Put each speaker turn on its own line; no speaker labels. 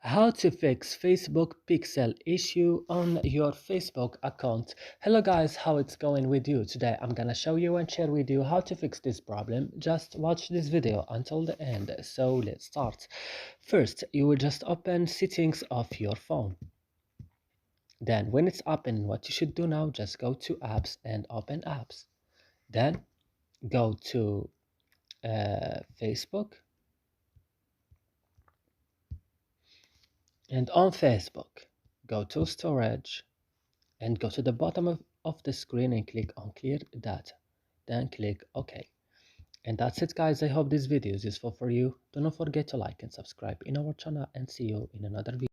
How to fix Facebook pixel issue on your Facebook account. Hello guys, how it's going with you? Today I'm gonna show you and share with you how to fix this problem. Just watch this video until the end. So let's start. First, you will just open settings of your phone. Then when it's open, what you should do now, just go to apps and open apps. Then go to Facebook. And on Facebook, go to storage and go to the bottom of the screen and click on clear data. Then click OK. And that's it guys. I hope this video is useful for you. Do not forget to like and subscribe in our channel and see you in another video.